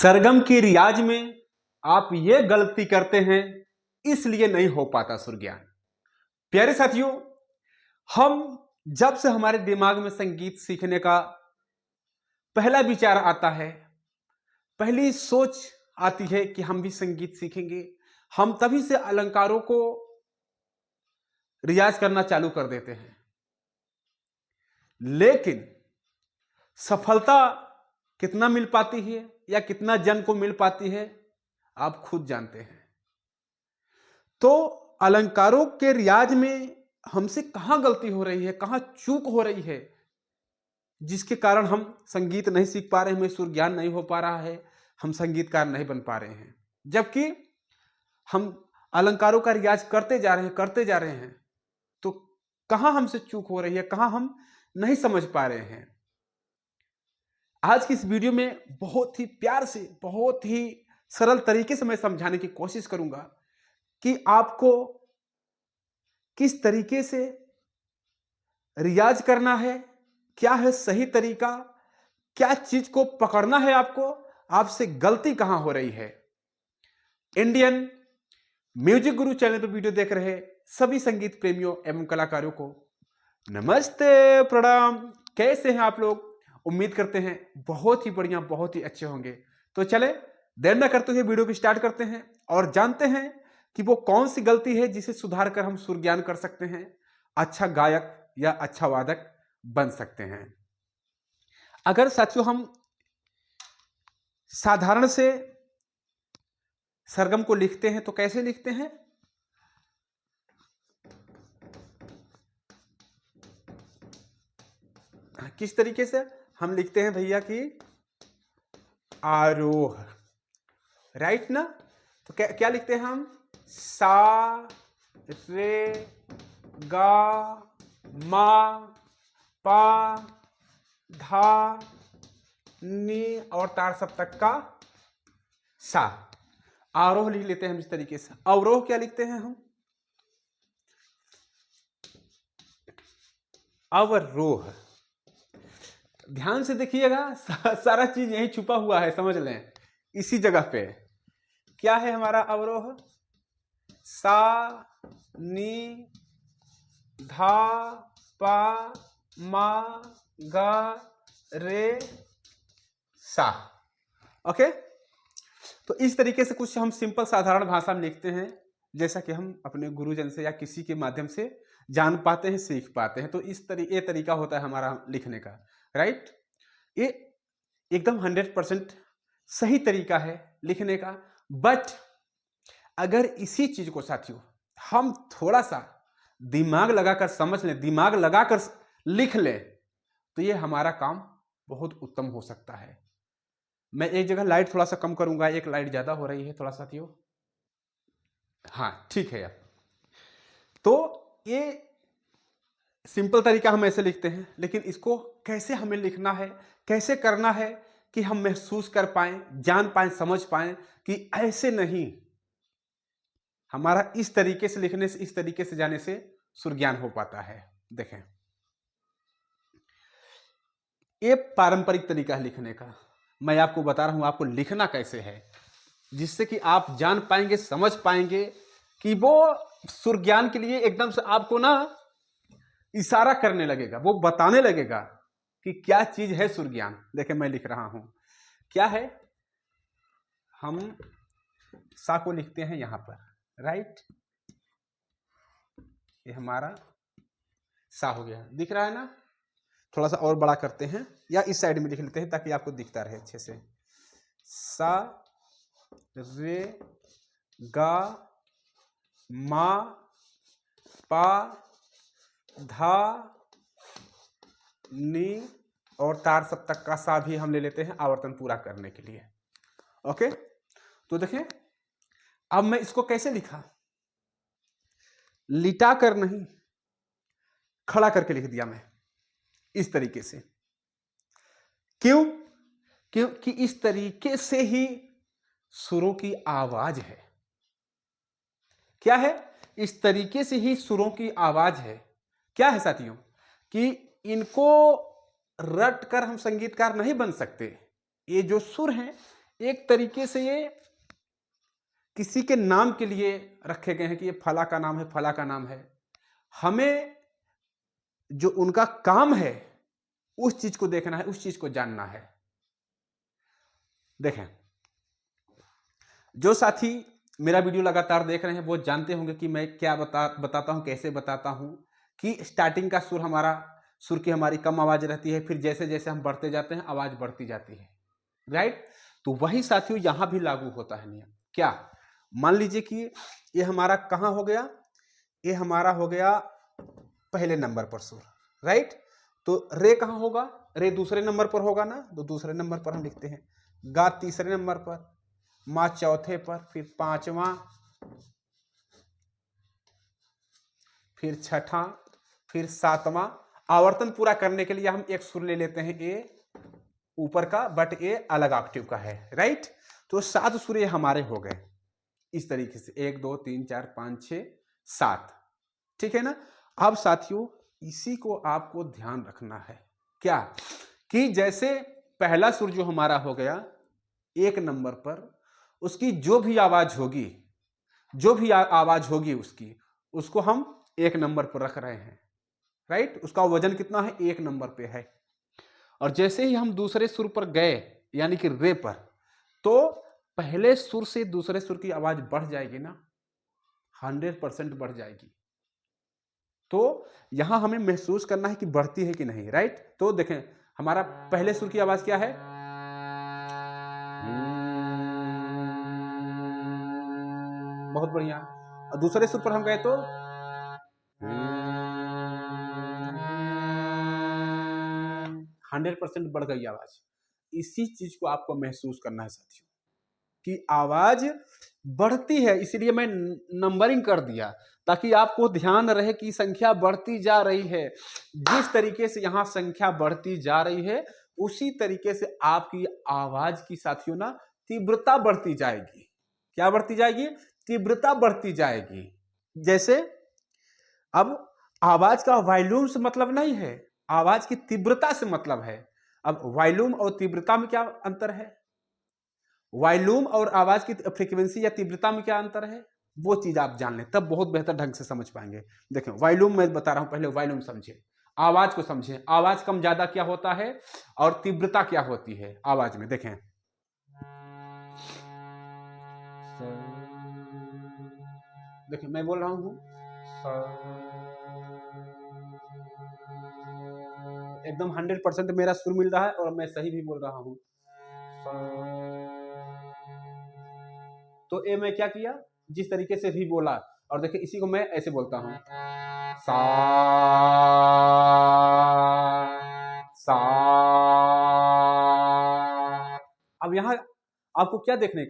सरगम की रियाज में आप ये गलती करते हैं, इसलिए नहीं हो पाता सुर ज्ञान। प्यारे साथियों, हम जब से हमारे दिमाग में संगीत सीखने का पहला विचार आता है, पहली सोच आती है कि हम भी संगीत सीखेंगे, हम तभी से अलंकारों को रियाज करना चालू कर देते हैं। लेकिन सफलता कितना मिल पाती है या कितना जन को मिल पाती है, आप खुद जानते हैं। तो अलंकारों के रियाज में हमसे कहां गलती हो रही है, कहां चूक हो रही है, जिसके कारण हम संगीत नहीं सीख पा रहे हैं, हमें सुर ज्ञान नहीं हो पा रहा है, हम संगीतकार नहीं बन पा रहे हैं। जबकि हम अलंकारों का रियाज करते जा रहे हैं, तो कहां हमसे चूक हो रही है, कहां हम नहीं समझ पा रहे हैं। आज की इस वीडियो में बहुत ही प्यार से, बहुत ही सरल तरीके से मैं समझाने की कोशिश करूंगा कि आपको किस तरीके से रियाज करना है, क्या है सही तरीका, क्या चीज को पकड़ना है आपको, आपसे गलती कहां हो रही है। इंडियन म्यूजिक गुरु चैनल पर वीडियो देख रहे सभी संगीत प्रेमियों एवं कलाकारों को नमस्ते, प्रणाम। कैसे हैं आप लोग? उम्मीद करते हैं बहुत ही बढ़िया, बहुत ही अच्छे होंगे। तो चले देर न करते हुए वीडियो को स्टार्ट करते हैं और जानते हैं कि वो कौन सी गलती है जिसे सुधार कर हम सुर ज्ञान कर सकते हैं, अच्छा गायक या अच्छा वादक बन सकते हैं। अगर साथियों हम साधारण से सरगम को लिखते हैं तो कैसे लिखते हैं? किस तरीके से हम लिखते हैं भैया कि आरोह, राइट ना? तो क्या लिखते हैं हम? सा रे गा मा पा धा नी और तार सप्तक का सा। आरोह लिख लेते हैं हम इस तरीके से। अवरोह क्या लिखते हैं हम? अवरोह। ध्यान से देखिएगा, सारा चीज यही छुपा हुआ है, समझ लें इसी जगह पे। क्या है हमारा अवरोह? सा नी धा पा मा गा रे सा। ओके, तो इस तरीके से कुछ हम सिंपल साधारण भाषा में लिखते हैं, जैसा कि हम अपने गुरुजन से या किसी के माध्यम से जान पाते हैं, सीख पाते हैं। तो ये तरीका होता है हमारा लिखने का, राइट? ये एकदम 100% सही तरीका है लिखने का। बट अगर इसी चीज को साथियों हम थोड़ा सा दिमाग लगाकर समझ लें, दिमाग लगाकर लिख लें, तो ये हमारा काम बहुत उत्तम हो सकता है। मैं एक जगह लाइट थोड़ा सा कम करूंगा, एक लाइट ज्यादा हो रही है थोड़ा साथियों। हाँ ठीक है यार। तो ये सिंपल तरीका हम ऐसे लिखते हैं, लेकिन इसको कैसे हमें लिखना है, कैसे करना है कि हम महसूस कर पाएं, जान पाएं, समझ पाएं कि ऐसे नहीं, हमारा इस तरीके से लिखने से, इस तरीके से जाने से सुर ज्ञान हो पाता है। देखें, ये पारंपरिक तरीका है लिखने का। मैं आपको बता रहा हूं आपको लिखना कैसे है, जिससे कि आप जान पाएंगे, समझ पाएंगे कि वो सुर ज्ञान के लिए एकदम से आपको ना इशारा करने लगेगा, वो बताने लगेगा कि क्या चीज है सुर ज्ञान। देखें मैं लिख रहा हूं, क्या है? हम सा को लिखते हैं यहां पर, राइट? ये हमारा सा हो गया, दिख रहा है ना? थोड़ा सा और बड़ा करते हैं या इस साइड में लिख लेते हैं ताकि आपको दिखता रहे अच्छे से। सा रे गा मा पा धा नी और तार सप्तक का सा भी हम ले लेते हैं आवर्तन पूरा करने के लिए। ओके, तो देखें अब मैं इसको कैसे लिखा, लिटा कर नहीं, खड़ा करके लिख दिया मैं इस तरीके से। क्यों? क्योंकि इस तरीके से ही सुरों की आवाज है। क्या है? इस तरीके से ही सुरों की आवाज है। क्या है साथियों कि इनको रट कर हम संगीतकार नहीं बन सकते। ये जो सुर हैं एक तरीके से ये किसी के नाम के लिए रखे गए हैं कि ये फला का नाम है, फला का नाम है। हमें जो उनका काम है उस चीज को देखना है, उस चीज को जानना है। देखें, जो साथी मेरा वीडियो लगातार देख रहे हैं वो जानते होंगे कि मैं क्या बताता हूं, कैसे बताता हूं कि स्टार्टिंग का सुर की हमारी कम आवाज रहती है, फिर जैसे जैसे हम बढ़ते जाते हैं आवाज बढ़ती जाती है, राइट। तो वही साथियों यहां भी लागू होता है नियम। क्या? मान लीजिए कि ये हमारा कहां हो गया, ये हमारा हो गया पहले नंबर पर सुर, राइट। तो रे कहां होगा? रे दूसरे नंबर पर होगा ना, तो दूसरे नंबर पर हम लिखते हैं। गा तीसरे नंबर पर, मा चौथे पर, फिर पांचवा, फिर छठा, फिर सातवां। आवर्तन पूरा करने के लिए हम एक सुर ले लेते हैं, ए ऊपर का, बट ए अलग ऑक्टेव का है, राइट। तो 7 सुर ये हमारे हो गए इस तरीके से, 1 2 3 4 5 6 7, ठीक है ना। अब साथियों इसी को आपको ध्यान रखना है। क्या? कि जैसे पहला सुर जो हमारा हो गया 1 नंबर पर, उसकी जो भी आवाज होगी, उसको हम 1 नंबर पर रख रहे हैं, राइट। उसका वजन कितना है? 1 नंबर पे है। और जैसे ही हम दूसरे सुर पर गए, यानी कि रे पर, तो पहले सुर से दूसरे सुर की आवाज बढ़ जाएगी ना, 100% बढ़ जाएगी। तो यहां हमें महसूस करना है कि बढ़ती है कि नहीं, राइट। तो देखें, हमारा पहले सुर की आवाज क्या है? बहुत बढ़िया। और दूसरे सुर पर हम गए तो 100% बढ़ गई आवाज। इसी चीज को आपको महसूस करना है साथियों कि आवाज बढ़ती है, इसीलिए मैं नंबरिंग कर दिया ताकि आपको ध्यान रहे कि संख्या बढ़ती जा रही है। जिस तरीके से यहां संख्या बढ़ती जा रही है उसी तरीके से आपकी आवाज की साथियों ना तीव्रता बढ़ती जाएगी। क्या बढ़ती जाएगी? तीव्रता बढ़ती जाएगी। जैसे अब आवाज का वॉल्यूम से मतलब नहीं है, आवाज की तीव्रता से मतलब है। अब वॉल्यूम और तीव्रता में क्या अंतर है? वॉल्यूम और आवाज की फ्रीक्वेंसी या तीव्रता में क्या अंतर है, वो चीज आप जान लें, तब बहुत बेहतर ढंग से समझ पाएंगे। देखें, वॉल्यूम मैं बता रहा हूं, पहले वॉल्यूम समझे, आवाज को समझें। आवाज कम ज्यादा क्या होता है और तीव्रता क्या होती है आवाज में। देखें, देखिए मैं बोल रहा हूं एकदम 100% मेरा सुर मिल रहा है और मैं सही भी बोल रहा हूं। तो ये मैं क्या किया, जिस तरीके से भी बोला, और देखिए इसी को मैं ऐसे बोलता हूं, सा सा। अब यहां आपको क्या देखने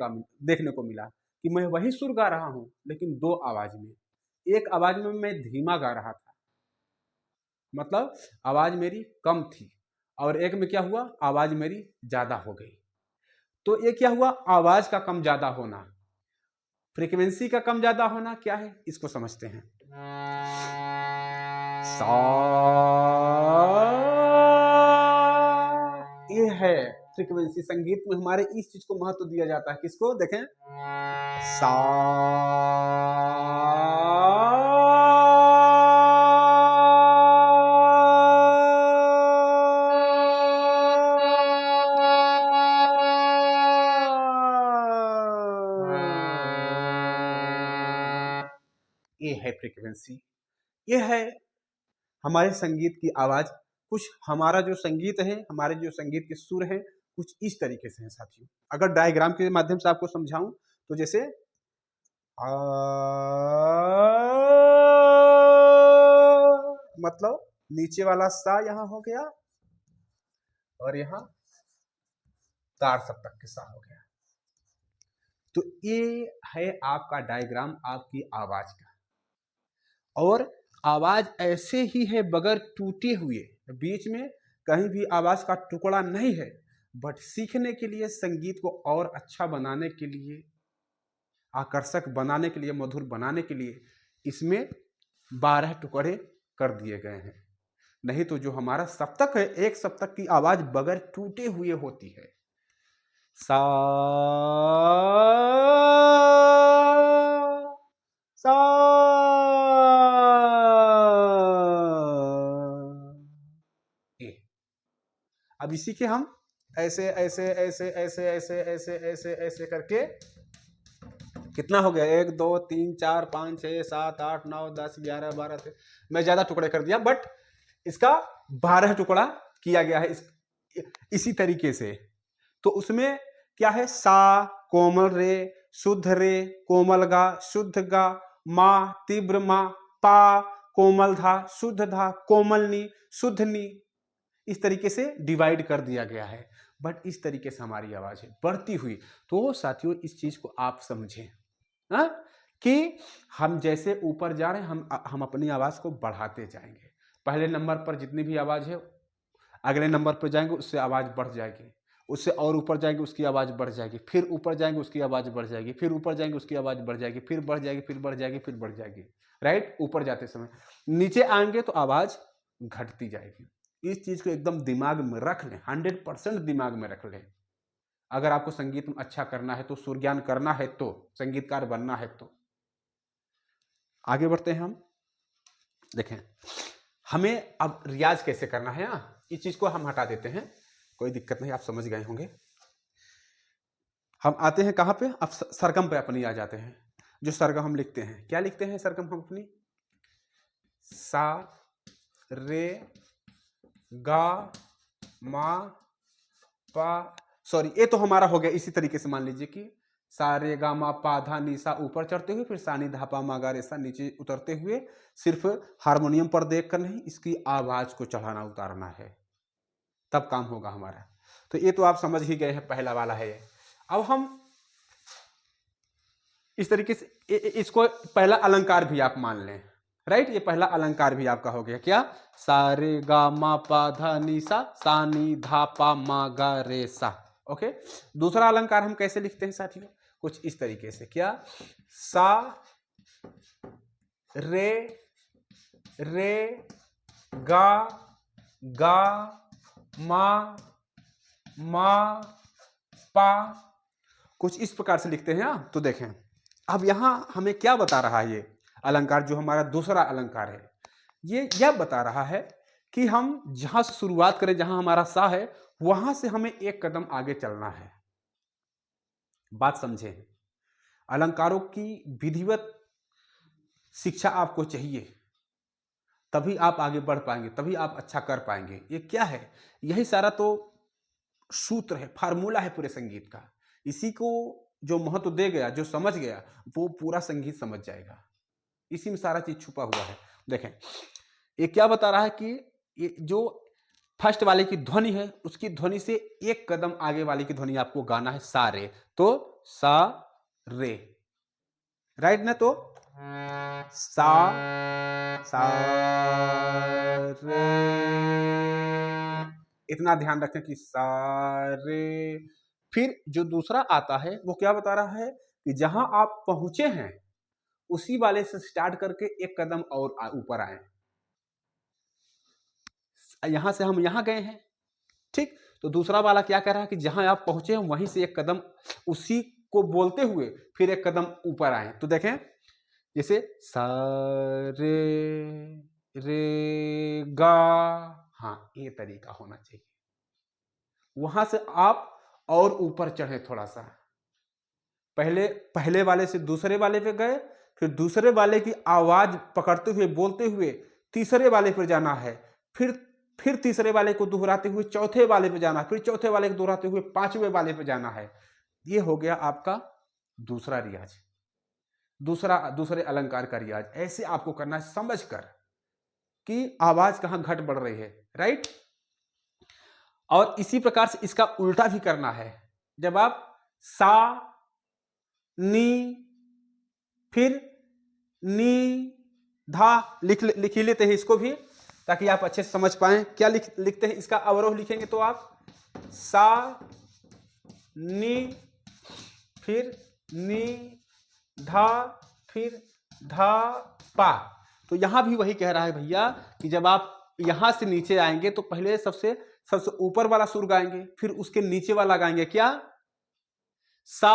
को मिला कि मैं वही सुर गा रहा हूं लेकिन 2 आवाज में। एक आवाज में मैं धीमा गा रहा था, मतलब आवाज मेरी कम थी, और एक में क्या हुआ, आवाज मेरी ज्यादा हो गई। तो ये क्या हुआ, आवाज का कम ज्यादा होना, फ्रीक्वेंसी का कम ज्यादा होना क्या है, इसको समझते हैं। सा, ये है फ्रीक्वेंसी। संगीत में हमारे इस चीज को महत्व दिया जाता है, किसको? देखें, सा, ये है फ्रीक्वेंसी, ये है हमारे संगीत की आवाज। कुछ हमारा जो संगीत है, हमारे जो संगीत के सुर हैं, कुछ इस तरीके से हैं साथियों। अगर डायग्राम के माध्यम से आपको समझाऊं तो जैसे मतलब नीचे वाला सा यहां हो गया और यहां तार सप्तक के सा हो गया। तो ये है आपका डायग्राम आपकी आवाज का। और आवाज ऐसे ही है बगैर टूटे हुए, बीच में कहीं भी आवाज का टुकड़ा नहीं है। बट सीखने के लिए, संगीत को और अच्छा बनाने के लिए, आकर्षक बनाने के लिए, मधुर बनाने के लिए इसमें 12 टुकड़े कर दिए गए हैं। नहीं तो जो हमारा सप्तक है, एक सप्तक की आवाज बगैर टूटे हुए होती है। सा सा। ए। अब इसी के हम ऐसे ऐसे ऐसे ऐसे ऐसे ऐसे ऐसे ऐसे करके कितना हो गया, 1 2 3 4 5 6 7 8 9 10 11 12 मैं ज्यादा टुकड़े कर दिया, बट इसका 12 टुकड़ा किया गया है इसी तरीके से। तो उसमें क्या है, सा कोमल रे, शुद्ध रे, कोमल गा, शुद्ध गा, मा तीव्र मा, पा कोमल धा, शुद्ध धा, कोमल नी, शुद्ध नी। इस तरीके से डिवाइड कर दिया गया है, बट इस तरीके से हमारी आवाज है बढ़ती हुई। तो साथियों इस चीज को आप समझें कि हम जैसे ऊपर जा रहे हैं हम अपनी आवाज को बढ़ाते जाएंगे। पहले नंबर पर जितनी भी आवाज है, अगले नंबर पर जाएंगे उससे आवाज बढ़ जाएगी, उससे और ऊपर जाएंगे उसकी आवाज बढ़ जाएगी, फिर ऊपर जाएंगे उसकी आवाज बढ़ जाएगी, फिर ऊपर जाएंगे उसकी आवाज बढ़ जाएगी, फिर बढ़ जाएगी, फिर बढ़ जाएगी, फिर बढ़ जाएगी। राइट, ऊपर जाते समय नीचे आएंगे तो आवाज घटती जाएगी। इस चीज को एकदम दिमाग में रख लें, 100% दिमाग में रख लें। अगर आपको संगीत में अच्छा करना है तो, सुर ज्ञान करना है तो, संगीतकार बनना है तो। आगे बढ़ते हैं हम। देखें हमें अब रियाज कैसे करना है। इस चीज को हम हटा देते हैं, कोई दिक्कत नहीं, आप समझ गए होंगे। हम आते हैं कहां पे, अब सरगम पे अपनी आ जाते हैं। जो सरगम हम लिखते हैं, क्या लिखते हैं सरगम हम अपनी, सा रे गा मा पा, सॉरी ये तो हमारा हो गया। इसी तरीके से मान लीजिए कि सा रे गा मा पा धा नी सा ऊपर चढ़ते हुए, फिर सा नी धा पा मा गा रे सा नीचे उतरते हुए, सिर्फ हारमोनियम पर देखकर नहीं, इसकी आवाज को चढ़ाना उतारना है, तब काम होगा हमारा। तो ये तो आप समझ ही गए हैं, पहला वाला है ये। अब हम इस तरीके से इसको पहला अलंकार भी आप मान लें। राइट, ये पहला अलंकार भी आपका हो गया, क्या, सा रे गा मा पा धा नी सा नी धा पा मा गा रे सा। ओके, दूसरा अलंकार हम कैसे लिखते हैं साथियों, कुछ इस तरीके से, क्या, सा रे रे गा गा मा पा, कुछ इस प्रकार से लिखते हैं। तो देखें अब यहां हमें क्या बता रहा है ये अलंकार, जो हमारा दूसरा अलंकार है, ये यह बता रहा है कि हम जहां से शुरुआत करें, जहां हमारा सा है, वहां से हमें एक कदम आगे चलना है। बात समझे, अलंकारों की विधिवत शिक्षा आपको चाहिए, तभी आप आगे बढ़ पाएंगे, तभी आप अच्छा कर पाएंगे। ये क्या है, यही सारा तो सूत्र है, फार्मूला है पूरे संगीत का। इसी को जो महत्व दे गया, जो समझ गया, वो पूरा संगीत समझ जाएगा। इसी में सारा चीज छुपा हुआ है। देखें ये क्या बता रहा है कि ये जो फर्स्ट वाले की ध्वनि है, उसकी ध्वनि से एक कदम आगे वाले की ध्वनि आपको गाना है, सा रे। तो सा रे, राइट ना, तो सा सा रे, इतना ध्यान रखें कि सा रे। फिर जो दूसरा आता है वो क्या बता रहा है कि जहां आप पहुंचे हैं उसी वाले से स्टार्ट करके एक कदम और ऊपर आए। यहां से हम यहां गए हैं, ठीक, तो दूसरा वाला क्या कह रहा है कि जहां आप पहुंचे हैं वहीं से एक कदम, उसी को बोलते हुए फिर एक कदम ऊपर आए। तो देखें जैसे सा रे गा, हाँ ये तरीका होना चाहिए। वहां से आप और ऊपर चढ़े थोड़ा सा, पहले वाले से दूसरे वाले पे गए, फिर दूसरे वाले की आवाज पकड़ते हुए बोलते हुए तीसरे वाले पर जाना है, फिर तीसरे वाले को दोहराते हुए चौथे वाले पे जाना है, फिर चौथे वाले को दोहराते हुए पांचवें वाले पे जाना है। ये हो गया आपका दूसरा रियाज, दूसरे अलंकार का रियाज। ऐसे आपको करना है समझकर कि आवाज कहां घट बढ़ रही है, राइट। और इसी प्रकार से इसका उल्टा भी करना है। जब आप सा नी फिर नी धा लिख ही लेते हैं इसको भी, ताकि आप अच्छे से समझ पाएं। क्या लिखते हैं, इसका अवरोह लिखेंगे तो आप सा नी फिर नी धा फिर धा पा। तो यहां भी वही कह रहा है भैया कि जब आप यहां से नीचे आएंगे तो पहले सबसे ऊपर वाला सुर गाएंगे, फिर उसके नीचे वाला गाएंगे, क्या, सा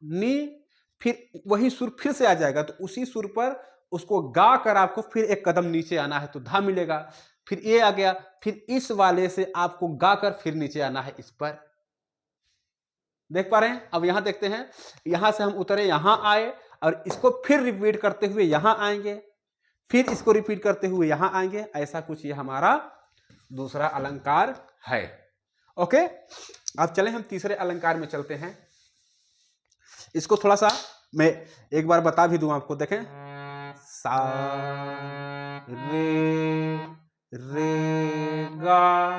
नी, फिर वही सुर फिर से आ जाएगा, तो उसी सुर पर उसको गा कर आपको फिर एक कदम नीचे आना है तो धा मिलेगा। फिर ये आ गया, फिर इस वाले से आपको गा कर फिर नीचे आना है इस पर। देख पा रहे हैं? अब यहां देखते हैं, यहां से हम उतरे यहां आए और इसको फिर रिपीट करते हुए यहां आएंगे, फिर इसको रिपीट करते हुए यहां आएंगे। ऐसा कुछ ये हमारा दूसरा अलंकार है। ओके, अब चलें हम तीसरे अलंकार में चलते हैं। इसको थोड़ा सा मैं एक बार बता भी दूं आपको। देखें, सा रे गा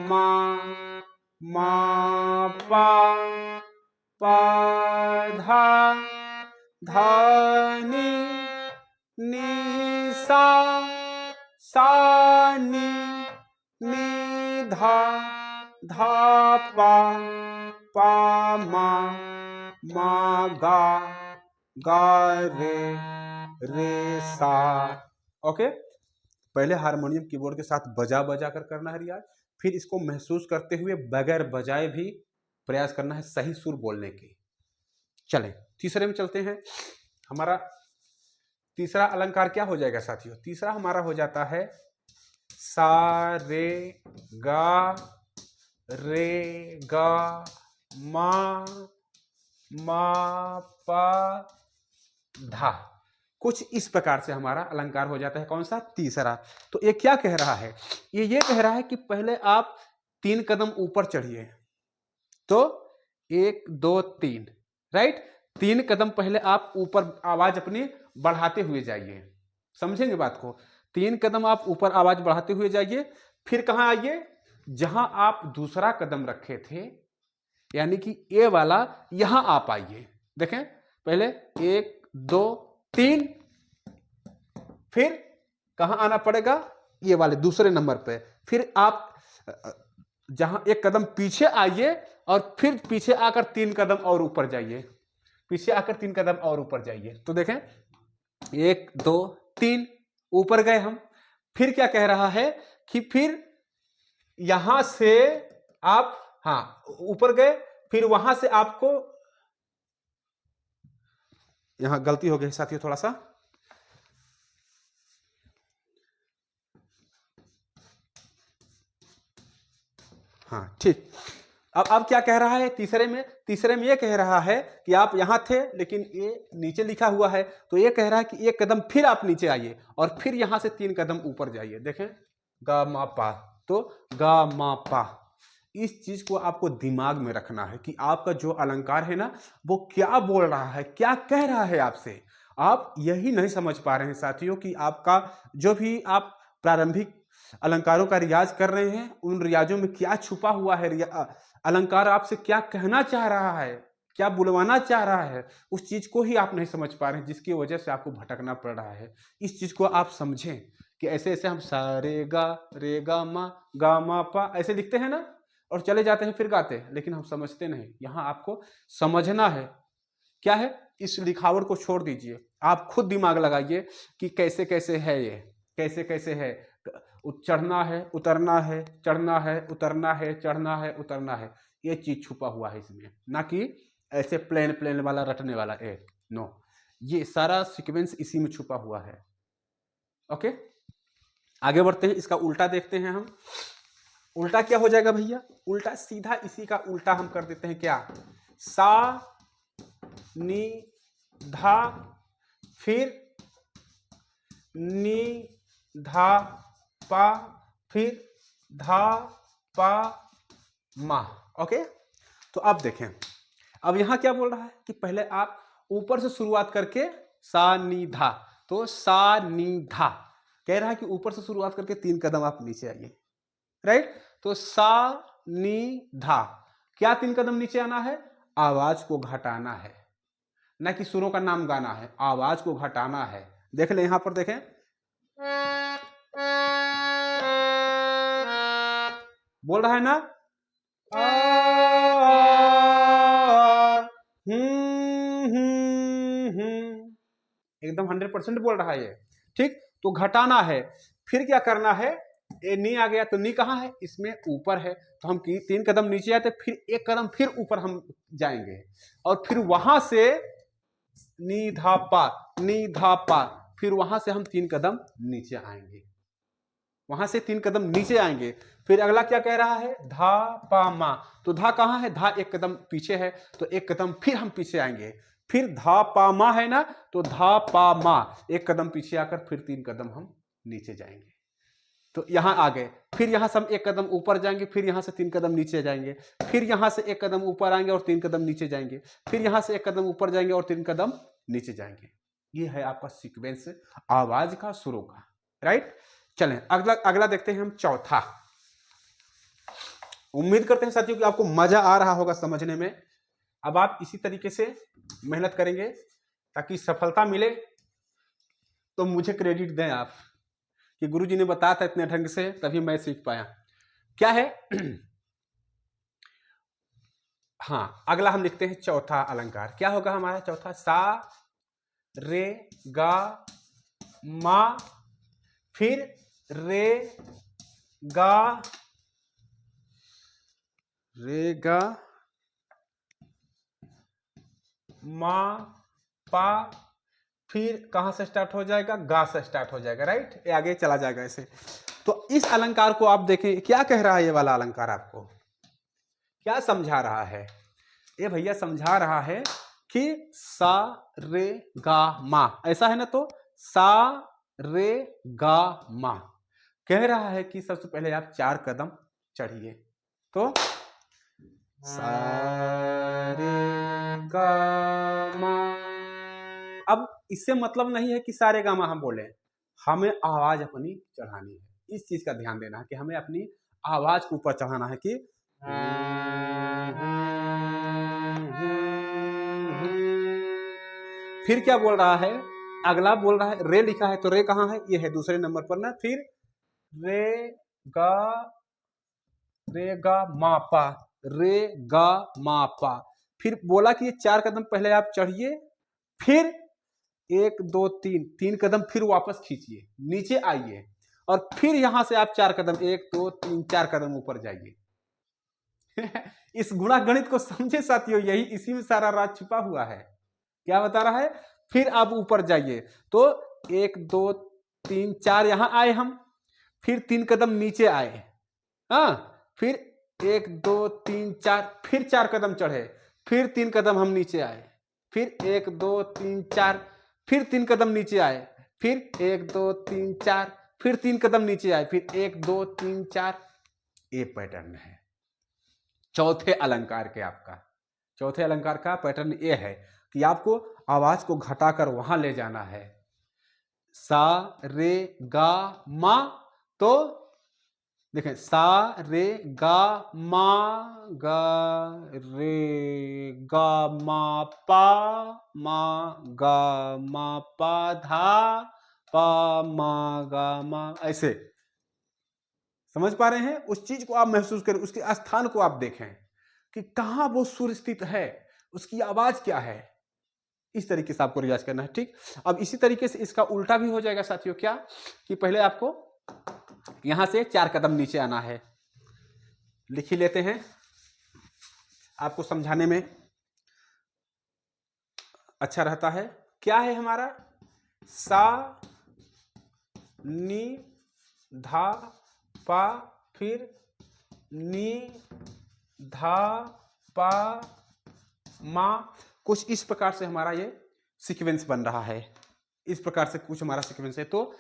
मा पा धा नी सा नी धा पा मा गा रे सा। ओके, पहले हारमोनियम कीबोर्ड के साथ बजा कर करना है रियाज, फिर इसको महसूस करते हुए बगैर बजाए भी प्रयास करना है सही सुर बोलने की। चलें तीसरे में चलते हैं। हमारा तीसरा अलंकार क्या हो जाएगा साथियों? तीसरा हमारा हो जाता है सा रे गा मा पा धा। कुछ इस प्रकार से हमारा अलंकार हो जाता है। कौन सा? तीसरा। तो ये क्या कह रहा है? ये कह रहा है कि पहले आप 3 कदम ऊपर चढ़िए, तो 1 2 3, राइट। 3 कदम पहले आप ऊपर आवाज अपनी बढ़ाते हुए जाइए, समझेंगे बात को। 3 कदम आप ऊपर आवाज बढ़ाते हुए जाइए, फिर कहां आइए? जहां आप दूसरा कदम रखे थे, यानी कि ए वाला, यहां आप आइए। देखें, पहले 1 2 3, फिर कहां आना पड़ेगा? ये वाले दूसरे नंबर पे। फिर आप जहां एक कदम पीछे आइए और फिर पीछे आकर 3 कदम और ऊपर जाइए, पीछे आकर 3 कदम और ऊपर जाइए। तो देखें, 1 2 3, ऊपर गए हम। फिर क्या कह रहा है कि फिर यहां से आप, हाँ, ऊपर गए, फिर वहां से आपको, यहां गलती हो गई साथियों थोड़ा सा, हाँ ठीक। अब क्या कह रहा है तीसरे में? तीसरे में ये कह रहा है कि आप यहां थे लेकिन ये नीचे लिखा हुआ है, तो ये कह रहा है कि 1 कदम फिर आप नीचे आइए और फिर यहां से 3 कदम ऊपर जाइए। देखें, गा मा पा, तो गा मा पा। इस चीज को आपको दिमाग में रखना है कि आपका जो अलंकार है ना, वो क्या बोल रहा है, क्या कह रहा है आपसे। आप यही नहीं समझ पा रहे हैं साथियों कि आपका जो भी आप प्रारंभिक अलंकारों का रियाज कर रहे हैं, उन रियाजों में क्या छुपा हुआ है, अलंकार आपसे क्या कहना चाह रहा है, क्या बुलवाना चाह रहा है, उस चीज को ही आप नहीं समझ पा रहे हैं, जिसकी वजह से आपको भटकना पड़ रहा है। इस चीज को आप समझें कि ऐसे ऐसे हम सा रे गा मा पा ऐसे लिखते हैं ना, और चले जाते हैं फिर गाते हैं, लेकिन हम समझते नहीं। यहां आपको समझना है क्या है। इस लिखावट को छोड़ दीजिए, आप खुद दिमाग लगाइए कि कैसे कैसे है ये, कैसे कैसे है। चढ़ना है, उतरना है, चढ़ना है, उतरना है, चढ़ना है, उतरना है, ये चीज छुपा हुआ है इसमें, ना कि ऐसे प्लेन प्लेन वाला रटने वाला ए नो। ये सारा सीक्वेंस इसी में छुपा हुआ है। ओके, आगे बढ़ते हैं, इसका उल्टा देखते हैं हम। उल्टा क्या हो जाएगा भैया? उल्टा सीधा इसी का उल्टा हम कर देते हैं। क्या? सा नी धा, फिर नी धा पा, फिर धा पा मा। ओके, तो अब देखें, अब यहां क्या बोल रहा है कि पहले आप ऊपर से शुरुआत करके सा नी धा, तो सा नी धा कह रहा है कि ऊपर से शुरुआत करके 3 कदम आप नीचे आइए, राइट। तो सा नी धा, क्या 3 कदम नीचे आना है? आवाज को घटाना है, ना कि सुरों का नाम गाना है, आवाज को घटाना है। देख ले यहां पर, देखें, बोल रहा है ना, एकदम 100% बोल रहा है ये, ठीक। तो घटाना है, फिर क्या करना है? ये नी आ गया, तो नी कहाँ है, इसमें ऊपर है, तो हम 3 कदम नीचे आते, फिर 1 कदम फिर ऊपर हम जाएंगे, और फिर वहां से नी धा पा, नी धा पा, फिर वहां से हम 3 कदम नीचे आएंगे, वहां से 3 कदम नीचे आएंगे। फिर अगला क्या कह रहा है, धा पा मा, तो धा कहां है, धा 1 कदम पीछे है, तो 1 कदम फिर हम पीछे आएंगे, फिर धा पा मा है ना, तो धा पा मा 1 कदम पीछे आकर फिर 3 कदम हम नीचे जाएंगे, तो यहां आ गए। फिर यहां से हम 1 कदम ऊपर जाएंगे, फिर यहां से 3 कदम नीचे जाएंगे, फिर यहां से 1 कदम ऊपर आएंगे और 3 कदम नीचे जाएंगे, फिर यहां से 1 कदम ऊपर जाएंगे और 3 कदम नीचे जाएंगे। ये है आपका सीक्वेंस आवाज का, सुरों का, राइट। चलें अगला देखते हैं हम, चौथा। उम्मीद करते हैं साथियों कि आपको मजा आ रहा होगा समझने में। अब आप इसी तरीके से मेहनत करेंगे ताकि सफलता मिले, तो मुझे क्रेडिट दें आप कि गुरुजी ने बताया था इतने ढंग से, तभी मैं सीख पाया। क्या है हाँ, अगला हम लिखते हैं चौथा अलंकार। क्या होगा हमारा चौथा, सा रे गा मा, फिर रे गा मा पा, फिर कहां से स्टार्ट हो जाएगा, गा से स्टार्ट हो जाएगा, राइट, ये आगे चला जाएगा ऐसे। तो इस अलंकार को आप देखें, क्या कह रहा है ये वाला अलंकार, आपको क्या समझा रहा है, ये भैया समझा रहा है कि सा रे गा मा, ऐसा है ना, तो सा रे गा मा कह रहा है कि सबसे पहले आप 4 कदम चढ़िए, तो सा रे गा मा। अब इससे मतलब नहीं है कि सारे गामा हम बोले, हमें आवाज अपनी चढ़ानी है, इस चीज का ध्यान देना है कि हमें अपनी आवाज को ऊपर चढ़ाना है कि फिर क्या बोल रहा है, अगला बोल रहा है रे लिखा है, तो रे कहां है, ये है दूसरे नंबर पर ना, फिर रे गा मा पा, रे गा मा पा, फिर बोला कि ये 4 कदम पहले आप चढ़िए, फिर 1 2 3 कदम फिर वापस खींचिए, नीचे आइए, और फिर यहां से आप 4 कदम 1 2 3 4 कदम ऊपर जाइए। इस गुणा गणित को समझे साथियों, यही इसी में सारा राज छुपा हुआ है। क्या बता रहा है, फिर आप ऊपर जाइए, तो 1 2 3 4 यहां आए हम, फिर 3 कदम नीचे आए, हाँ, फिर 1 2 3 4, फिर 4 कदम चढ़े, फिर 3 कदम हम नीचे आए, फिर 1 2 3 4, फिर 3 कदम नीचे आए, फिर 1 2 3 4, फिर 3 कदम नीचे आए, फिर 1 2 3 4। ये पैटर्न है चौथे अलंकार के, आपका चौथे अलंकार का पैटर्न ये है कि आपको आवाज को घटाकर वहां ले जाना है, सा रे गा मा, तो देखें सा रे गा मा, गा रे गा मा पा, मा गा मा पा, धा पा मा गा मा, ऐसे समझ पा रहे हैं। उस चीज को आप महसूस करें, उसके स्थान को आप देखें कि कहां वो सुर स्थित है, उसकी आवाज क्या है, इस तरीके से आपको रियाज करना है, ठीक। अब इसी तरीके से इसका उल्टा भी हो जाएगा साथियों, क्या कि पहले आपको यहां से 4 कदम नीचे आना है, लिख ही लेते हैं आपको समझाने में अच्छा रहता है। क्या है हमारा, सा नी धा पा, फिर नी धा पा मा, कुछ इस प्रकार से हमारा ये सीक्वेंस बन रहा है, इस प्रकार से कुछ हमारा सीक्वेंस है। तो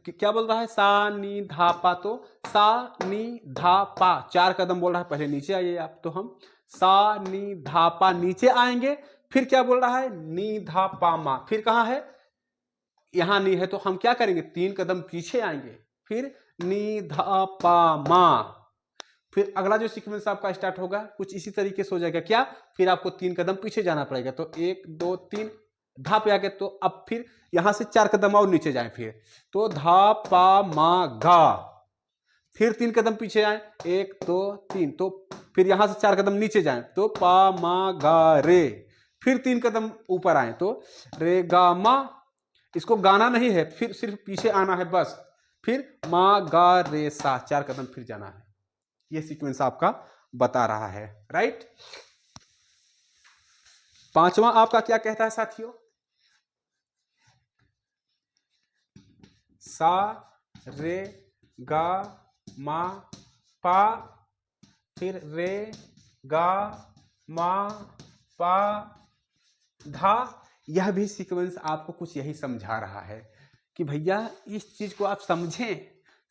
क्या बोल रहा है, सा नी धा पा, तो सा नी धा पा 4 कदम बोल रहा है, पहले नीचे आइए आप, तो हम सा नी धा पा नीचे आएंगे, फिर क्या बोल रहा है, नी धा पा मा, फिर कहां है, यहां नी है, तो हम क्या करेंगे, 3 कदम पीछे आएंगे, फिर नी धा पा मा, फिर अगला जो सीक्वेंस आपका स्टार्ट होगा कुछ इसी तरीके से हो जाएगा, क्या, फिर आपको 3 कदम पीछे जाना पड़ेगा, तो 1 2 3 धा पे आ गए, तो अब फिर यहां से 4 कदम और नीचे जाएं, फिर तो धा पा मा गा, फिर 3 कदम पीछे आए, 1 2 3, तो फिर यहां से 4 कदम नीचे जाएं, तो पा मा गा रे, फिर 3 कदम ऊपर आए, तो रे गा मा, इसको गाना नहीं है, फिर सिर्फ पीछे आना है बस, फिर मा गा रे सा, 4 कदम फिर जाना है। ये सीक्वेंस आपका बता रहा है, राइट। पांचवा आपका क्या कहता है साथियों? सा रे गा मा पा, फिर रे गा मा पा धा। यह भी सीक्वेंस आपको कुछ यही समझा रहा है कि भैया इस चीज को आप समझें।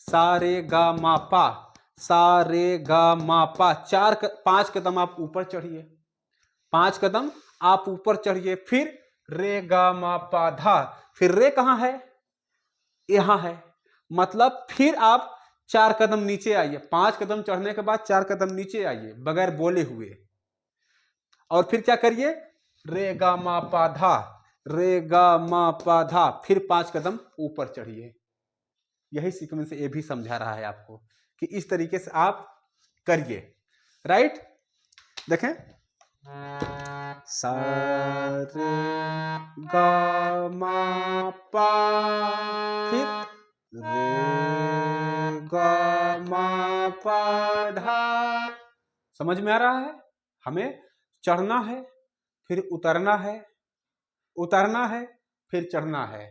सा रे गा मा पा, सा रे गा मा पा, 5 कदम आप ऊपर चढ़िए, 5 कदम आप ऊपर चढ़िए, फिर रे गा मा पा धा, फिर रे कहां है? यहां है, मतलब फिर आप 4 कदम नीचे आइए। 5 कदम चढ़ने के बाद 4 कदम नीचे आइए बगैर बोले हुए, और फिर क्या करिए? रे गा मा पा धा, रे गा मा पा धा, फिर 5 कदम ऊपर चढ़िए। यही सीक्वेंस ये भी समझा रहा है आपको कि इस तरीके से आप करिए, राइट। देखें, सा रे गा मा पा, फिर रे गा मा पा धा। समझ में आ रहा है? हमें चढ़ना है, फिर उतरना है, उतरना है, फिर चढ़ना है।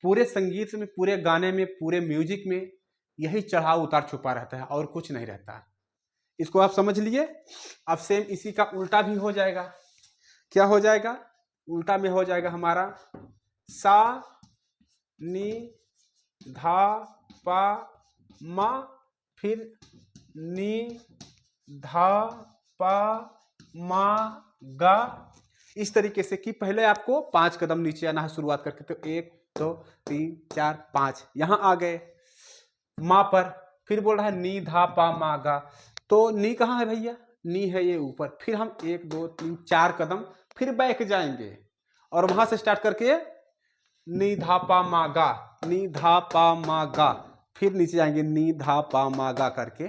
पूरे संगीत में, पूरे गाने में, पूरे म्यूजिक में यही चढ़ाव उतार छुपा रहता है और कुछ नहीं रहता। इसको आप समझ लिए। अब सेम इसी का उल्टा भी हो जाएगा। क्या हो जाएगा? उल्टा में हो जाएगा हमारा सा नी धा पा मा, फिर नी धा पा मा गा। इस तरीके से कि पहले आपको 5 कदम नीचे आना है शुरुआत करके, तो 1 2 3 4 5, यहां आ गए मा पर, फिर बोल रहा है नी धा पा मा गा, तो नी कहां है भैया? नी है ये ऊपर, फिर हम 1 2 3 4 कदम फिर बैक जाएंगे और वहां से स्टार्ट करके नी धा पा मा गा, नी धा पा मा गा, फिर नीचे आएंगे नी धा पा मा गा करके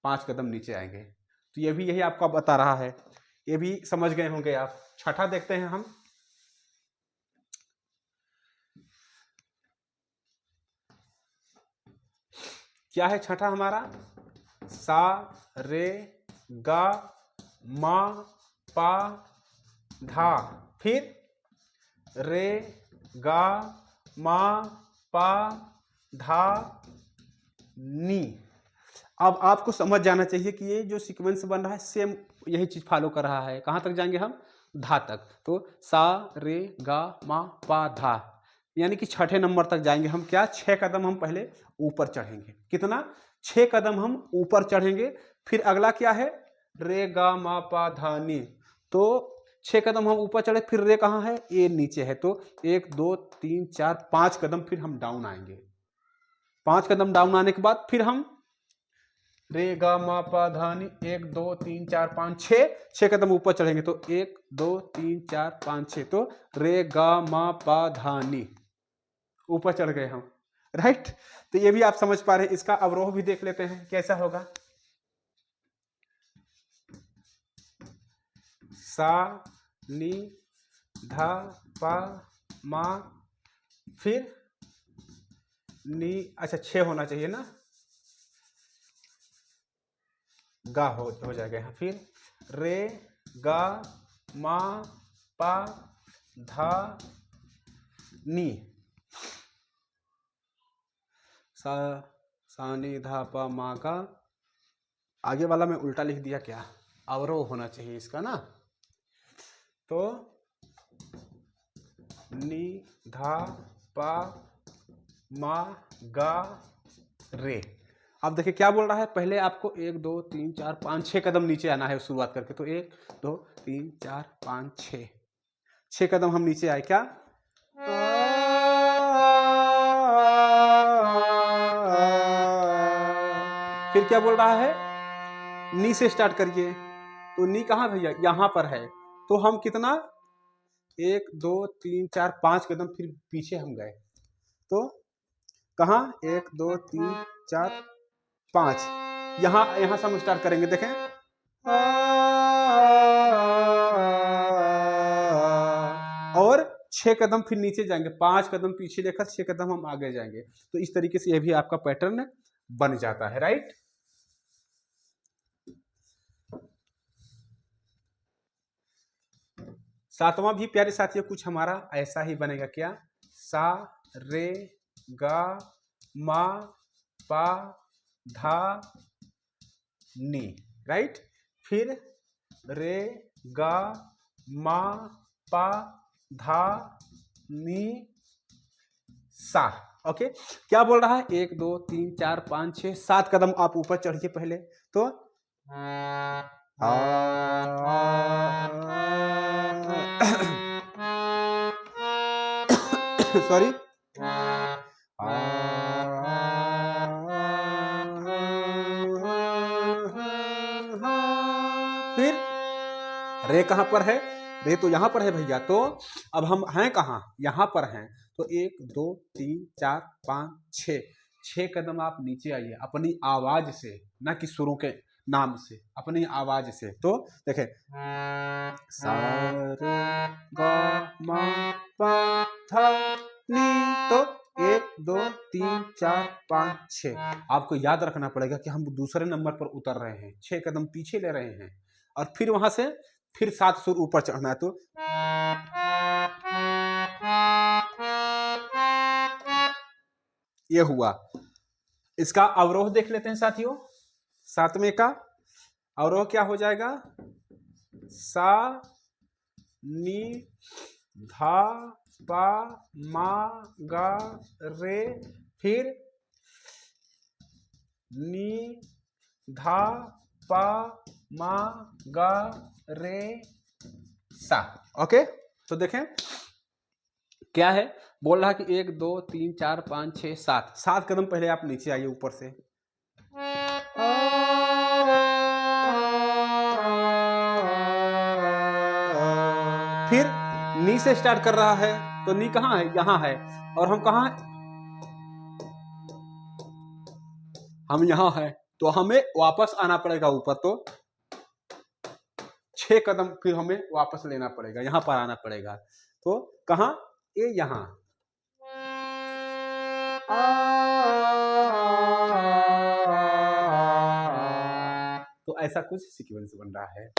5 कदम नीचे आएंगे। तो ये भी यही आपको बता रहा है, ये भी समझ गए होंगे आप। छठा देखते हैं हम। क्या है छठा हमारा? सा रे गा मा पा धा, फिर रे गा मा पा धा नी। अब आपको समझ जाना चाहिए कि ये जो सीक्वेंस बन रहा है सेम यही चीज फॉलो कर रहा है। कहां तक जाएंगे हम? धा तक। तो सा रे गा मा पा धा, यानी कि छठे नंबर तक जाएंगे हम। क्या? 6 कदम हम पहले ऊपर चढ़ेंगे। कितना? 6 कदम हम ऊपर चढ़ेंगे। फिर अगला क्या है? रे गा मा पा धा नी। तो 6 कदम हम ऊपर चढ़े, फिर रे कहां है? ये नीचे है। तो 1 2 3 4 5 कदम फिर हम डाउन आएंगे। 5 कदम डाउन आने के बाद फिर हम रे गा मा पा धा नी, 1 2 3 4 5 6 कदम ऊपर चढ़ेंगे। तो 1 2 3 4 5 6, तो रे गा मा पा धा नी, ऊपर चढ़ गए हम, राइट। तो ये भी आप समझ पा रहे हैं। इसका अवरोह भी देख लेते हैं कैसा होगा। सा नी धा पा मा, फिर नी, अच्छा 6 होना चाहिए ना, गा हो जाएगा। फिर रे गा मा पा धा नी, सा नी धा पा मा गा। आगे वाला मैं उल्टा लिख दिया, क्या? अवरोह होना चाहिए इसका ना। तो नी धा पा मा गा रे। अब देखिए क्या बोल रहा है। पहले आपको 1 2 3 4 5 6 कदम नीचे आना है शुरुआत करके। तो 1 2 3 4 5 6 कदम हम नीचे आए। क्या? फिर क्या बोल रहा है? नी से स्टार्ट करिए। तो नी कहां भैया? यहां पर है। तो हम कितना? 1 2 3 4 5 कदम फिर पीछे हम गए। तो कहां? 1 2 3 4 5, यहां से हम स्टार्ट करेंगे। देखें, और 6 कदम फिर नीचे जाएंगे, 5 कदम पीछे लेकर 6 कदम हम आगे जाएंगे। तो इस तरीके से यह भी आपका पैटर्न बन जाता है, राइट। सातवां भी प्यारे साथियों कुछ हमारा ऐसा ही बनेगा, क्या, सा रे गा मा पा धा नी, राइट। फिर रे गा मा पा धा नी सा। ओके, क्या बोल रहा है, 1 2 3 4 5 6 7 कदम आप ऊपर चढ़िए पहले। तो सॉरी, फिर रे कहां पर है, रे तो यहां पर है भैया। तो अब हम हैं कहां, यहां पर हैं। तो 1 2 3 4 5 6 कदम आप नीचे आइए अपनी आवाज से, ना कि सुरों के नाम से, अपनी आवाज से। तो देखें, सा रे गा मा पा धा नी। तो 1 2 3 4 5 6 आपको याद रखना पड़ेगा कि हम दूसरे नंबर पर उतर रहे हैं, 6 कदम पीछे ले रहे हैं, और फिर वहां से फिर 7 सुर ऊपर चढ़ना है। तो ये हुआ। इसका अवरोह देख लेते हैं साथियों। सातवें का अवरोह क्या हो जाएगा, सा नी धा पा मा गा रे, फिर नी धा पा मा गा रे सा। ओके, तो देखें क्या है, बोल रहा है कि 1 2 3 4 5 6 7 कदम पहले आप नीचे आइए ऊपर से। फिर नी से स्टार्ट कर रहा है, तो नी कहां है, यहां है, और हम कहां हैं, हम यहां हैं। तो हमें वापस आना पड़ेगा ऊपर। तो 6 कदम फिर हमें वापस लेना पड़ेगा, यहां पर आना पड़ेगा। तो कहां, ये यहां। तो ऐसा कुछ सीक्वेंस बन रहा है।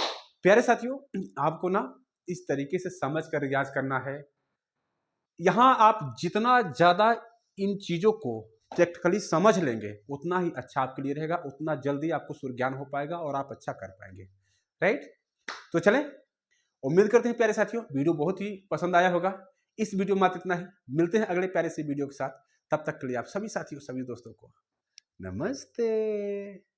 प्यारे साथियों, आपको ना इस तरीके से समझ कर रियाज करना है। यहां आप जितना ज्यादा इन चीजों को प्रैक्टिकली समझ लेंगे उतना ही अच्छा आपके लिए रहेगा, उतना जल्दी आपको सुर ज्ञान हो पाएगा और आप अच्छा कर पाएंगे, राइट। तो चलें, उम्मीद करते हैं प्यारे साथियों वीडियो बहुत ही पसंद आया होगा। इस वीडियो में मात्र इतना ही, मिलते हैं अगले प्यारे से वीडियो के साथ। तब तक के लिए आप सभी साथियों, सभी दोस्तों को नमस्ते।